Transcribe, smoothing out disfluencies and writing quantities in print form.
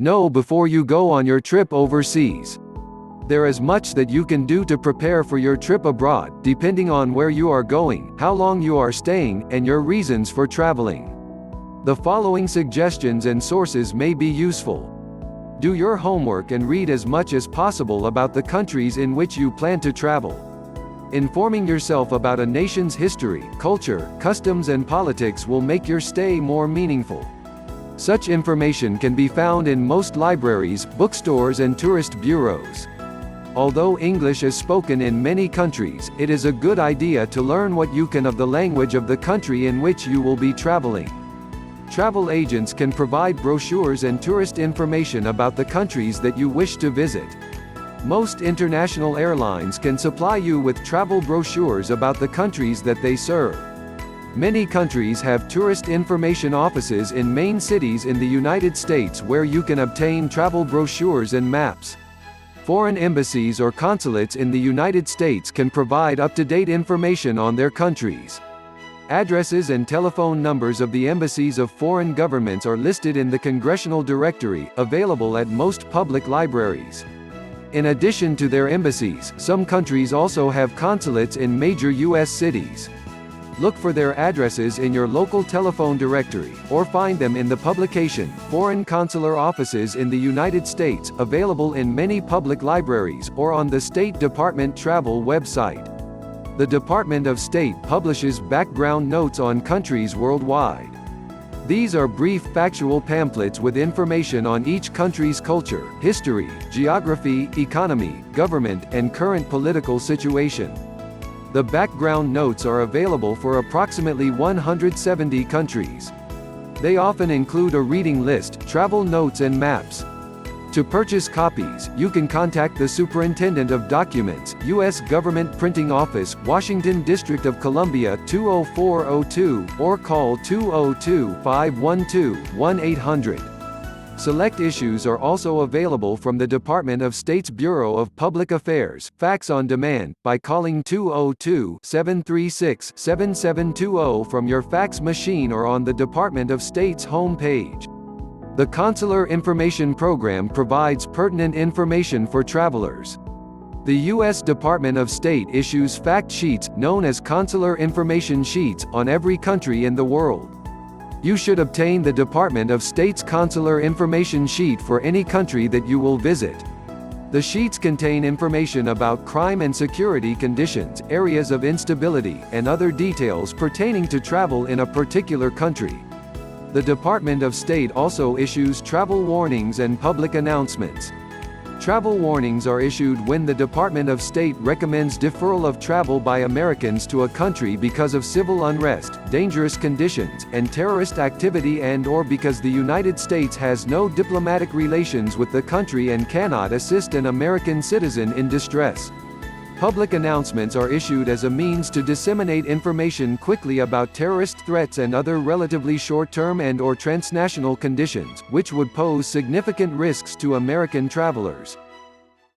Know before you go on your trip overseas. There is much that you can do to prepare for your trip abroad, depending on where you are going, how long you are staying, and your reasons for traveling. The following suggestions and sources may be useful. Do your homework and read as much as possible about the countries in which you plan to travel. Informing yourself about a nation's history, culture, customs and politics will make your stay more meaningful. Such information can be found in most libraries, bookstores and tourist bureaus. Although English is spoken in many countries, it is a good idea to learn what you can of the language of the country in which you will be traveling. Travel agents can provide brochures and tourist information about the countries that you wish to visit. Most international airlines can supply you with travel brochures about the countries that they serve. Many countries have tourist information offices in main cities in the United States where you can obtain travel brochures and maps. Foreign embassies or consulates in the United States can provide up-to-date information on their countries. Addresses and telephone numbers of the embassies of foreign governments are listed in the Congressional Directory, available at most public libraries. In addition to their embassies, some countries also have consulates in major U.S. cities. Look for their addresses in your local telephone directory, or find them in the publication, Foreign Consular Offices in the United States, available in many public libraries, or on the State Department travel website. The Department of State publishes background notes on countries worldwide. These are brief factual pamphlets with information on each country's culture, history, geography, economy, government, and current political situation. The background notes are available for approximately 170 countries. They often include a reading list, travel notes and maps. To purchase copies, you can contact the Superintendent of Documents, U.S. Government Printing Office, Washington District of Columbia 20402, or call 202-512-1800. Select issues are also available from the Department of State's Bureau of Public Affairs, fax on demand, by calling 202-736-7720 from your fax machine or on the Department of State's home page. The Consular Information Program provides pertinent information for travelers. The U.S. Department of State issues fact sheets, known as Consular Information Sheets, on every country in the world. You should obtain the Department of State's Consular Information Sheet for any country that you will visit. The sheets contain information about crime and security conditions, areas of instability, and other details pertaining to travel in a particular country. The Department of State also issues travel warnings and public announcements. Travel warnings are issued when the Department of State recommends deferral of travel by Americans to a country because of civil unrest, dangerous conditions, and terrorist activity, and/or because the United States has no diplomatic relations with the country and cannot assist an American citizen in distress. Public announcements are issued as a means to disseminate information quickly about terrorist threats and other relatively short-term and/or transnational conditions, which would pose significant risks to American travelers.